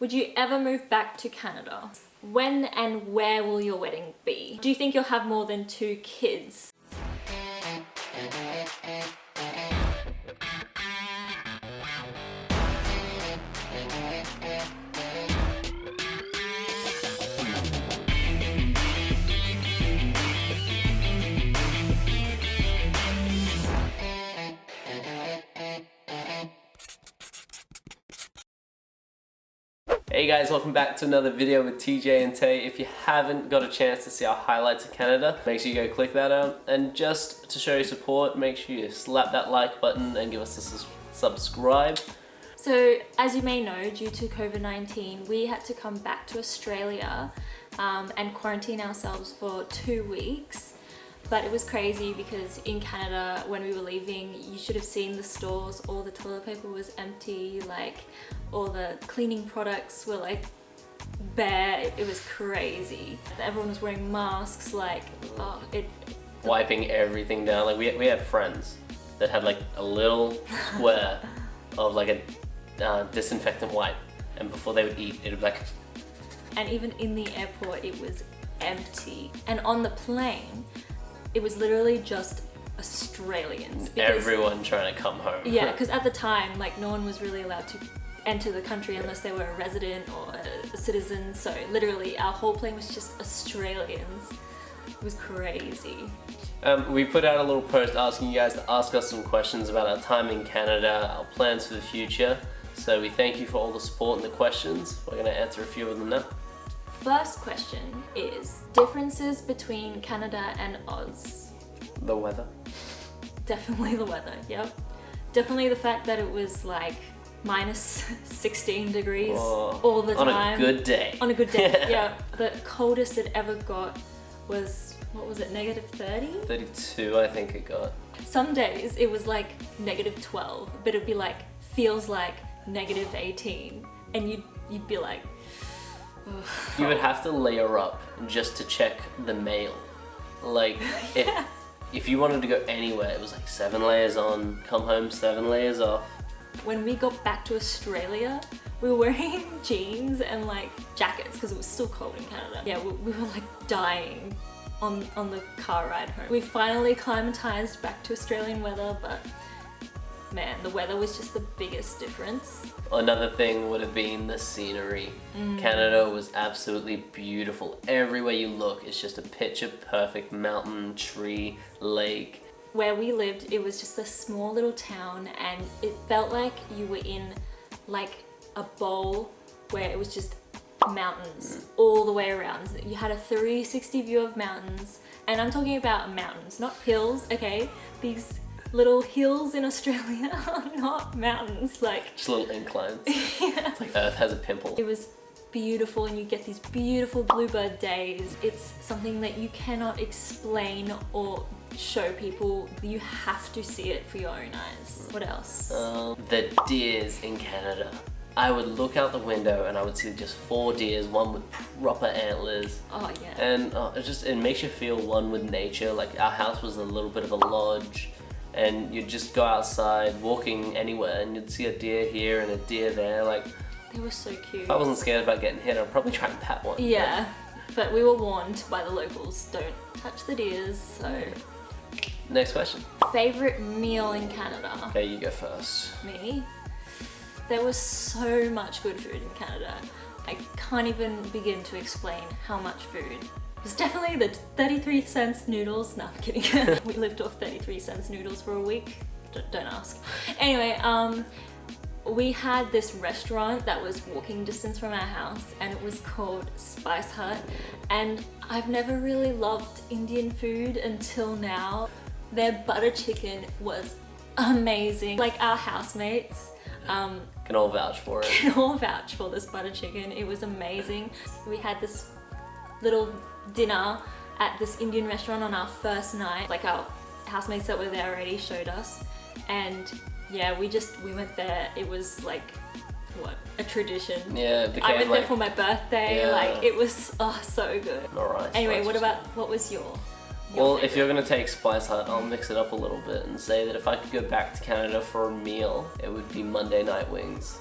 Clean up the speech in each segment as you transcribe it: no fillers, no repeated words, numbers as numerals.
Would you ever move back to Canada? When and where will your wedding be? Do you think you'll have more than 2 kids? Hey guys, welcome back to another video with TJ and Tay. If you haven't got a chance to see our highlights of Canada, make sure you go click that out. And just to show your support, make sure you slap that like button and give us a subscribe. So, as you may know, due to COVID-19, we had to come back to Australia and quarantine ourselves for 2 weeks. But it was crazy because in Canada, when we were leaving, you should have seen the stores, all the toilet paper was empty, like all the cleaning products were like bare. It was crazy. Everyone was wearing masks, like, wiping everything down. Like we had friends that had like a little square of like a disinfectant wipe, and before they would eat, it would be like... And even in the airport, it was empty. And on the plane, it was literally just Australians. Everyone trying to come home. Yeah, because at the time, like, no one was really allowed to enter the country unless they were a resident or a citizen. So literally, our whole plane was just Australians. It was crazy. We put out a little post asking you guys to ask us some questions about our time in Canada, our plans for the future. So we thank you for all the support and the questions. We're going to answer a few of them now. First question is differences between Canada and Oz. The weather. Definitely the weather, yep. Definitely the fact that it was like minus 16 degrees all the time. On a good day. On a good day, yeah. The coldest it ever got was, what was it, negative 30? 32, I think it got. Some days it was like negative 12, but it'd be like, feels like negative 18. And you'd be like, ugh. You would have to layer up just to check the mail. Like, Yeah. if you wanted to go anywhere, it was like 7 layers on, come home 7 layers off. When we got back to Australia, we were wearing jeans and like jackets because it was still cold in Canada. Yeah, we were like dying on the car ride home. We finally climatized back to Australian weather, but man, the weather was just the biggest difference. Another thing would have been the scenery. Canada was absolutely beautiful. Everywhere you look, it's just a picture perfect mountain, tree, lake. Where we lived, it was just a small little town, and it felt like you were in like a bowl where it was just mountains all the way around. You had a 360 view of mountains, and I'm talking about mountains, not hills, okay? These little hills in Australia are not mountains, like... Just little inclines. Yeah. It's like Earth has a pimple. It was beautiful, and you get these beautiful bluebird days. It's something that you cannot explain or show people. You have to see it for your own eyes. What else? The deers in Canada. I would look out the window and I would see just 4 deers, one with proper antlers. Oh yeah. And it makes you feel one with nature. Like, our house was a little bit of a lodge, and you'd just go outside walking anywhere and you'd see a deer here and a deer there. Like, they were so cute. if I wasn't scared about getting hit, I'd probably try and pat one. Yeah, but we were warned by the locals, don't touch the deers, so... Next question. Favorite meal in Canada? Okay, you go first. Me? There was so much good food in Canada. I can't even begin to explain how much food. It was definitely the 33 cents noodles. No, I'm kidding. We lived off 33 cents noodles for a week. Don't ask. Anyway, we had this restaurant that was walking distance from our house, and it was called Spice Hut. And I've never really loved Indian food until now. Their butter chicken was amazing. Like, our housemates can all vouch for it. Can all vouch for this butter chicken. It was amazing. We had this little dinner at this Indian restaurant on our first night. Like, our housemates that were there already showed us, and yeah, we went there. It was like, what, a tradition. Yeah, it became I went like, there for my birthday. Yeah. Like, it was so good. Alright. Anyway, what was your Well, favorite? if you're gonna take Spice Hut, I'll mix it up a little bit and say that if I could go back to Canada for a meal, it would be Monday night wings.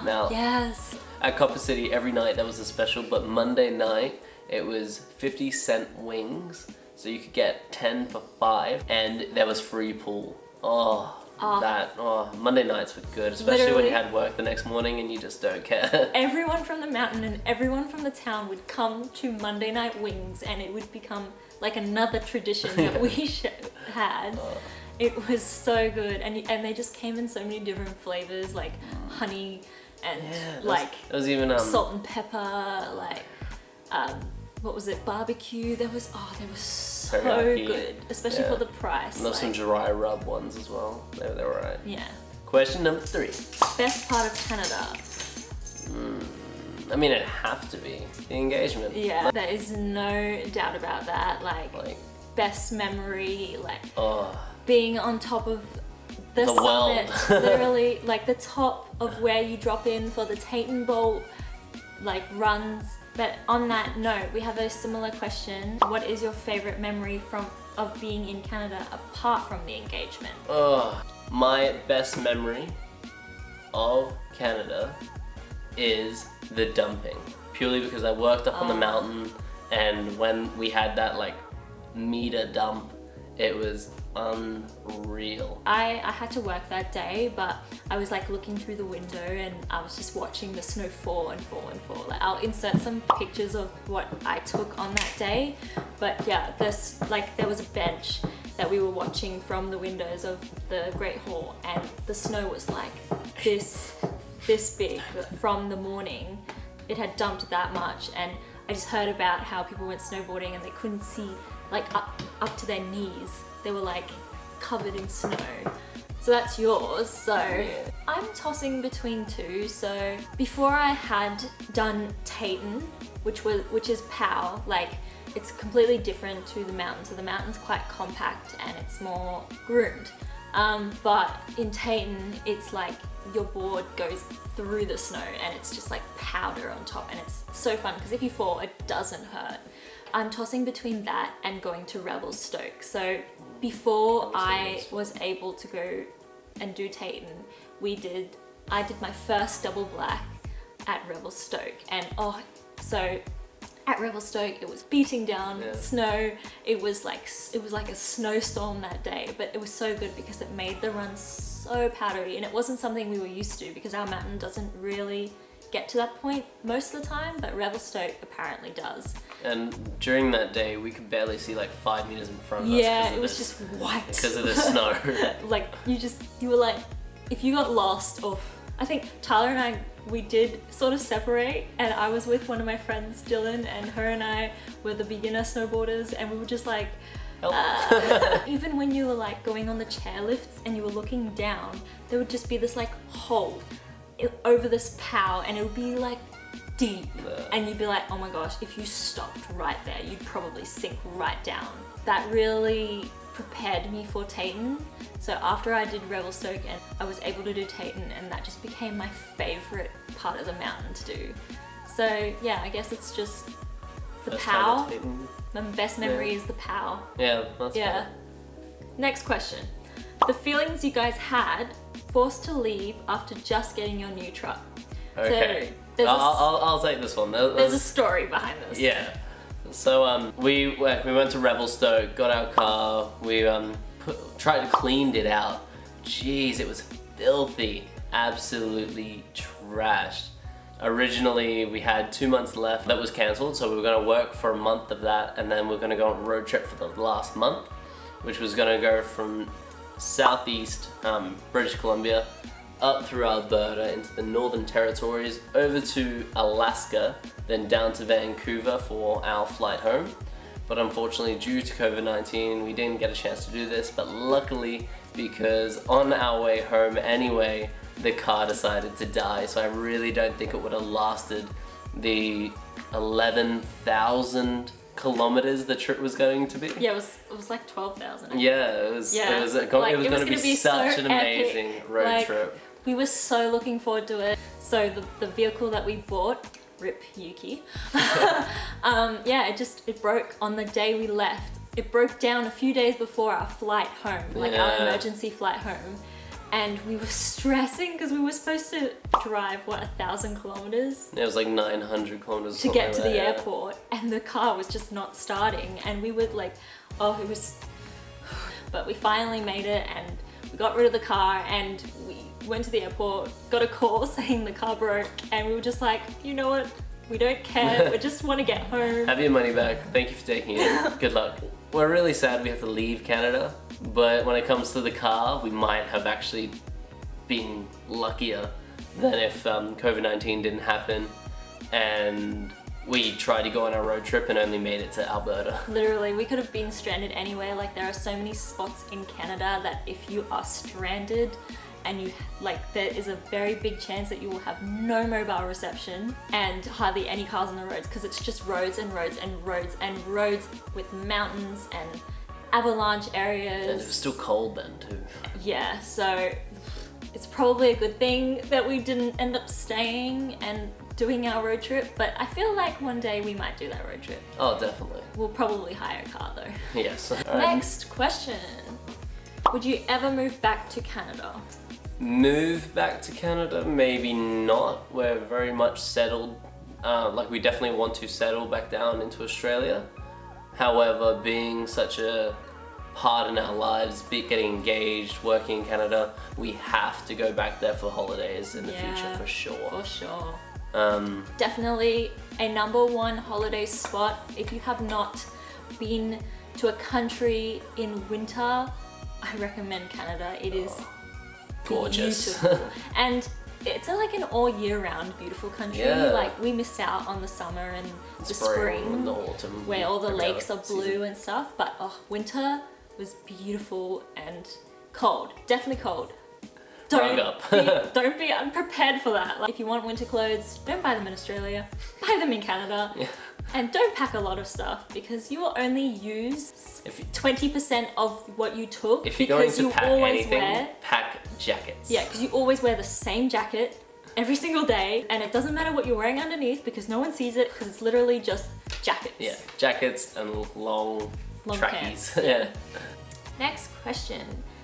Now, Yes. at Copper City, every night there was a special, but Monday night it was 50-cent wings, so you could get 10 for 5, and there was free pool. Monday nights were good, especially when you had work the next morning and you just don't care. Everyone from the mountain and everyone from the town would come to Monday night wings, and it would become like another tradition that we had. It was so good, and they just came in so many different flavors, like honey and there was even salt and pepper, like what was it, barbecue. They were so teriyaki. good, especially for the price. And there was some dry rub ones as well. They were alright. Yeah. Question number 3. Best part of Canada. I mean, it'd have to be the engagement. Yeah, there is no doubt about that. Like best memory, being on top of the summit, world. literally, like the top of where you drop in for the Tayton Bolt, runs. But on that note, we have a similar question. What is your favorite memory of being in Canada apart from the engagement? My best memory of Canada is the dumping. Purely because I worked up on the mountain, and when we had that meter dump, it was unreal. I had to work that day, but I was looking through the window and I was just watching the snow fall and fall and fall. I'll insert some pictures of what I took on that day, but yeah, there was a bench that we were watching from the windows of the Great Hall, and the snow was this big from the morning. It had dumped that much, and I just heard about how people went snowboarding and they couldn't see up to their knees. They were covered in snow. So that's yours. So I'm tossing between 2. So before I had done Tayton, which is POW, it's completely different to the mountain. So the mountain's quite compact and it's more groomed. But in Tayton, it's your board goes through the snow and it's just powder on top, and it's so fun because if you fall, it doesn't hurt. I'm tossing between that and going to Revelstoke. So before I was able to go and do Tayton, I did my first double black at Revelstoke, and so at Revelstoke it was beating down snow. It was like a snowstorm that day, but it was so good because it made the run so powdery, and it wasn't something we were used to because our mountain doesn't really get to that point most of the time, but Revelstoke apparently does. And during that day, we could barely see 5 meters in front of us. Yeah, it was just white. Because of the snow. You were if you got lost, or I think Tyler and I, we did sort of separate, and I was with one of my friends, Dylan, and her and I were the beginner snowboarders, and we were just even when you were going on the chairlifts and you were looking down, there would just be this hole over this POW, and it would be deep, and you'd be oh my gosh, if you stopped right there, you'd probably sink right down. That really prepared me for Tayton. So after I did Revelstoke, and I was able to do Tayton, and that just became my favorite part of the mountain to do. So yeah, I guess it's just the POW. My best memory is the POW. Yeah, that's fun. Next question. The feelings you guys had forced to leave after just getting your new truck. Okay. So I'll take this one. There's a story behind this. Yeah. So we went to Revelstoke, got our car, we tried to clean it out. Jeez, it was filthy, absolutely trashed. Originally, we had 2 months left. That was cancelled, so we were gonna work for a month of that, and then we're gonna go on a road trip for the last month, which was gonna go from southeast British Columbia up through Alberta into the Northern Territories, over to Alaska, then down to Vancouver for our flight home. But unfortunately, due to COVID-19, we didn't get a chance to do this, but luckily, because on our way home anyway, the car decided to die, so I really don't think it would have lasted the 11,000 kilometers the trip was going to be. Yeah, it was 12,000. Yeah, it was going to be such an amazing road trip. We were so looking forward to it. So the vehicle that we bought, RIP Yuki, it broke on the day we left. It broke down a few days before our flight home, our emergency flight home. and we were stressing because we were supposed to drive, what, 1,000 kilometers? It was like 900 kilometers to get to the yeah. airport, and the car was just not starting, and we were like, oh, it was... But we finally made it, and we got rid of the car, and we went to the airport, got a call saying the car broke, and we were just like, you know what? We don't care, we just want to get home. Have your money back. Thank you for taking it. Good luck. We're really sad we have to leave Canada, but when it comes to the car, we might have actually been luckier than if COVID-19 didn't happen and we tried to go on our road trip and only made it to Alberta. Literally, we could have been stranded anywhere. Like, there are so many spots in Canada that if you are stranded and you, like, there is a very big chance that you will have no mobile reception and hardly any cars on the roads, because it's just roads and roads and roads and roads with mountains and avalanche areas. And it was still cold then too. Yeah, so it's probably a good thing that we didn't end up staying and doing our road trip, but I feel like one day we might do that road trip. Oh, definitely. We'll probably hire a car though. Yes. Next question. Would you ever move back to Canada? Move back to Canada? Maybe not. We're very much settled. Like, we definitely want to settle back down into Australia. However, being such a part in our lives, getting engaged, working in Canada, we have to go back there for holidays in the future for sure. For sure. Definitely a #1 holiday spot. If you have not been to a country in winter, I recommend Canada. It is gorgeous. Beautiful. And it's like an all year round beautiful country. Yeah. Like, we missed out on the summer and the spring and the autumn, where all the lakes are blue and stuff, but winter was beautiful and cold. Definitely cold. Don't be unprepared for that. Like, if you want winter clothes, don't buy them in Australia, buy them in Canada. Yeah. And don't pack a lot of stuff, because you will only use 20% of what you took. If you're going to pack anything, pack jackets. Yeah, because you always wear the same jacket every single day, and it doesn't matter what you're wearing underneath because no one sees it, because it's literally just jackets. Yeah, jackets and long trackies. Pants. Yeah. Next question.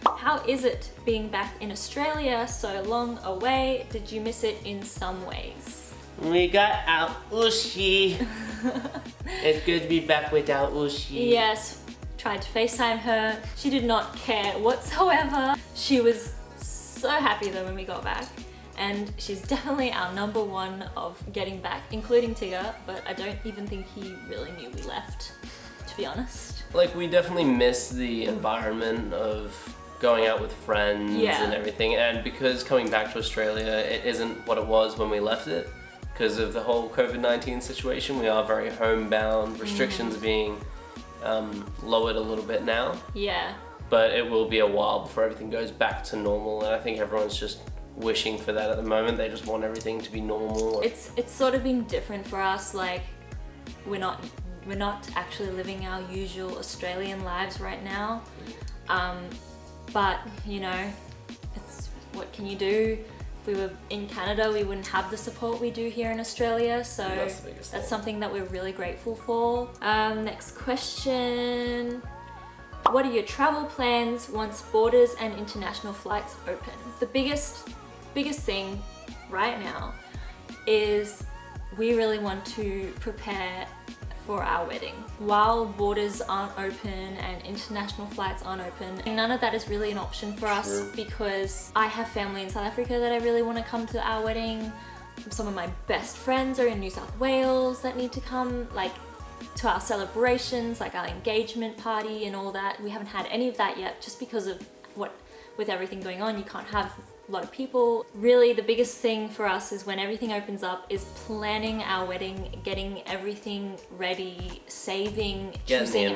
How is it being back in Australia so long away? Did you miss it in some ways? We got our Ushi. It's good to be back with our Ushi. Yes, tried to FaceTime her. She did not care whatsoever. She was so happy though when we got back. And she's definitely our #1 of getting back, including Tigger, but I don't even think he really knew we left, to be honest. Like, we definitely miss the environment of going out with friends and everything, and because coming back to Australia, it isn't what it was when we left it. Because of the whole COVID-19 situation, we are very homebound, restrictions being lowered a little bit now. Yeah. But it will be a while before everything goes back to normal, and I think everyone's just wishing for that at the moment. They just want everything to be normal. It's sort of been different for us. Like, we're not actually living our usual Australian lives right now. But you know, it's, what can you do? If we were in Canada, we wouldn't have the support we do here in Australia, so that's something that we're really grateful for. Next question. What are your travel plans once borders and international flights open? The biggest thing right now is we really want to prepare for our wedding. While borders aren't open and international flights aren't open, none of that is really an option for us, because I have family in South Africa that I really want to come to our wedding. Some of my best friends are in New South Wales that need to come, like, to our celebrations, like our engagement party and all that. We haven't had any of that yet, just because of with everything going on, you can't have a lot of people. Really, the biggest thing for us is when everything opens up is planning our wedding, getting everything ready, choosing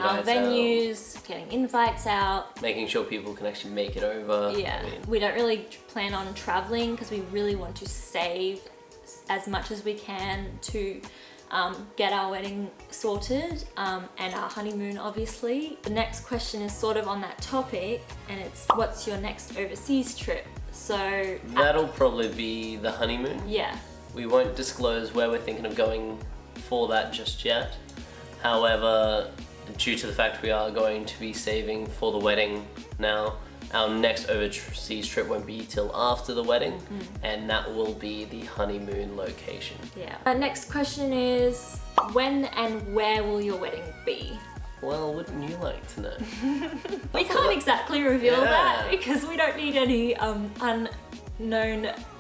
our venues, getting invites out. Making sure people can actually make it over. Yeah, we don't really plan on traveling because we really want to save as much as we can to get our wedding sorted and our honeymoon, obviously. The next question is sort of on that topic, and it's, what's your next overseas trip? So that'll probably be the honeymoon. Yeah. We won't disclose where we're thinking of going for that just yet. However, due to the fact we are going to be saving for the wedding now, our next overseas trip won't be till after the wedding, and that will be the honeymoon location. Yeah. Next question is, when and where will your wedding be? Well, wouldn't you like to know? We can't exactly reveal that because we don't need any unknown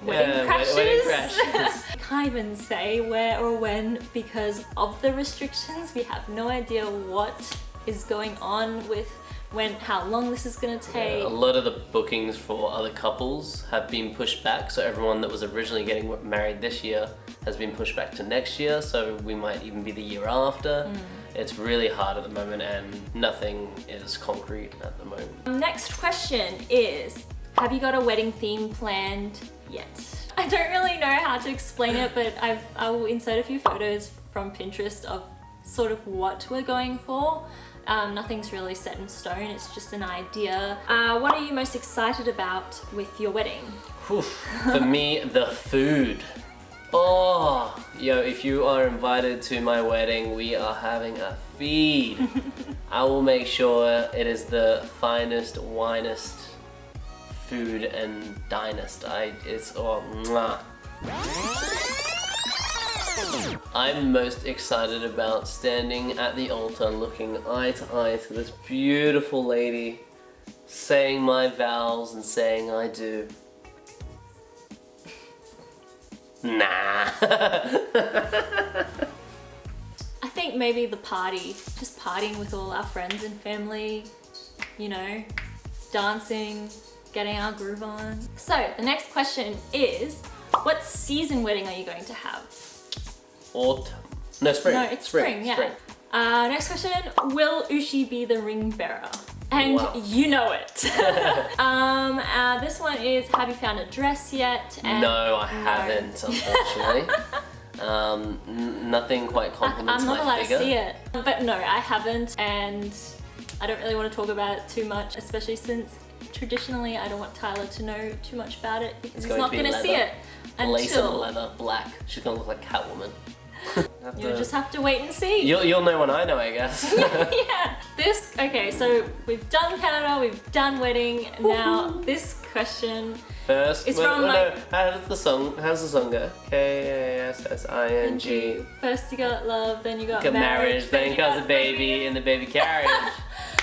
wedding crashes. Wedding crashes. Can't even say where or when because of the restrictions. We have no idea what is going on with how long this is going to take. A lot of the bookings for other couples have been pushed back, so everyone that was originally getting married this year has been pushed back to next year, so we might even be the year after. It's really hard at the moment and nothing is concrete at the moment. Next question is, have you got a wedding theme planned yet? I don't really know how to explain it, but I will insert a few photos from Pinterest of sort of what we're going for. Nothing's really set in stone, it's just an idea. What are you most excited about with your wedding? For me, the food. Oh, yo, if you are invited to my wedding, we are having a feed. I will make sure it is the finest, winest food and dinest. It's mwah. I'm most excited about standing at the altar looking eye to eye to this beautiful lady, saying my vows and saying I do. Nah. I think maybe the party, just partying with all our friends and family, you know, dancing, getting our groove on. So the next question is, what season wedding are you going to have? Autumn. No, spring. No, it's spring, yeah. Next question, will Ushi be the ring bearer? And you know it. This one is, have you found a dress yet? And no, I haven't, unfortunately. Nothing quite compliments my figure. I'm not allowed to see it. But no, I haven't, and I don't really want to talk about it too much, especially since traditionally I don't want Tyler to know too much about it because he's not going to see it until... Lace and leather, black. She's going to look like Catwoman. You'll just have to wait and see. You'll know when I know, I guess. Yeah. Okay, so we've done Canada, we've done wedding. Now this question first is from my... How's the song go? K-A-S-S-I-N-G. First you got love, then you got marriage, then comes a baby in the baby carriage.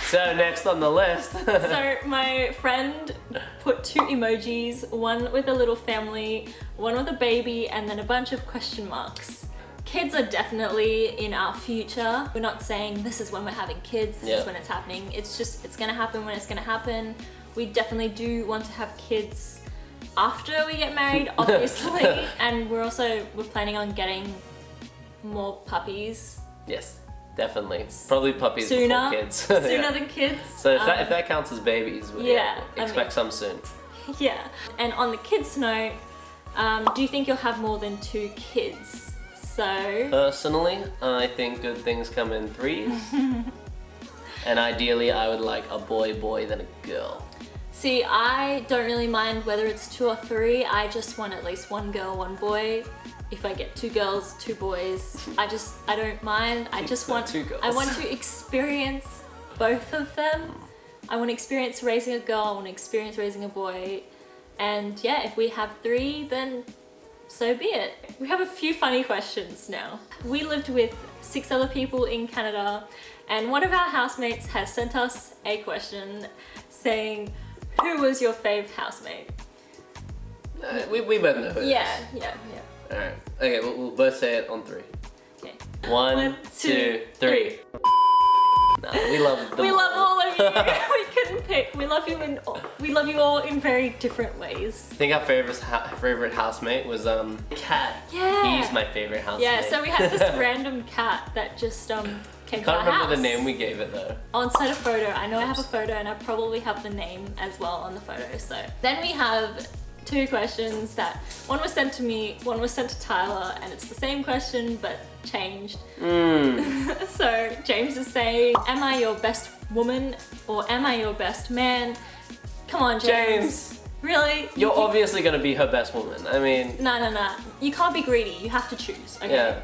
So next on the list. So my friend put 2 emojis, one with a little family, one with a baby, and then a bunch of question marks. Kids are definitely in our future. We're not saying this is when we're having kids, this is when it's happening. It's just, it's gonna happen when it's gonna happen. We definitely do want to have kids after we get married, obviously. And we're planning on getting more puppies. Yes, definitely. Probably puppies sooner, before kids. Sooner than kids. So if that counts as babies, expect some soon. Yeah. And on the kids note, do you think you'll have more than 2 kids? So... Personally, I think good things come in 3s. And ideally, I would like a boy than a girl. See, I don't really mind whether it's 2 or 3. I just want at least 1 girl, 1 boy. If I get 2 girls, 2 boys, I don't mind. I just want 2 girls. I want to experience both of them. I want to experience raising a girl, I want to experience raising a boy. And yeah, if we have 3, then so be it. We have a few funny questions now. We lived with 6 other people in Canada, and one of our housemates has sent us a question saying, who was your fave housemate? We both know who it is. Yeah. Alright, okay, we'll both say it on 3. Okay. 1, 2, 3. No, we love them. We love all of you. We couldn't pick. We love you all in very different ways. I think our favorite housemate was Cat. Yeah. He's my favorite housemate. Yeah, so we had this random cat that just came to our house. Can't remember the name we gave it though. I'll insert a photo. I know I have a photo and I probably have the name as well on the photo. So then we have 2 questions that one was sent to me, one was sent to Tyler, and it's the same question but changed. So James is saying, am I your best woman or am I your best man? Come on, James. Really? You're obviously gonna be her best woman. I mean... No. You can't be greedy. You have to choose, okay? Yeah.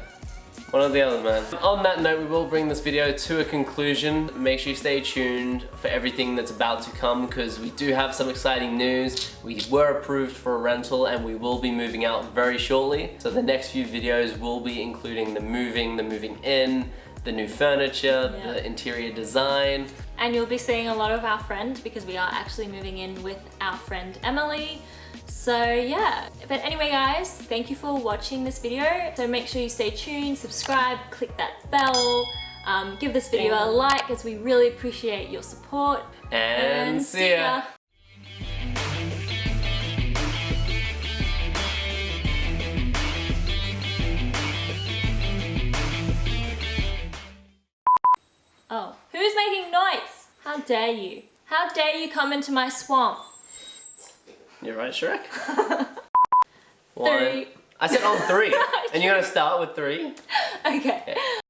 One or the other, man. On that note, we will bring this video to a conclusion. Make sure you stay tuned for everything that's about to come, because we do have some exciting news. We were approved for a rental and we will be moving out very shortly. So the next few videos will be including the moving in, the new furniture, the interior design. And you'll be seeing a lot of our friend, because we are actually moving in with our friend Emily. So yeah, but anyway guys, thank you for watching this video. So make sure you stay tuned, subscribe, click that bell, give this video a like, as we really appreciate your support. And see ya. Oh, who's making noise? How dare you? How dare you come into my swamp? You're right, Shrek. 3. I said on 3. And you're gonna start with 3? Okay.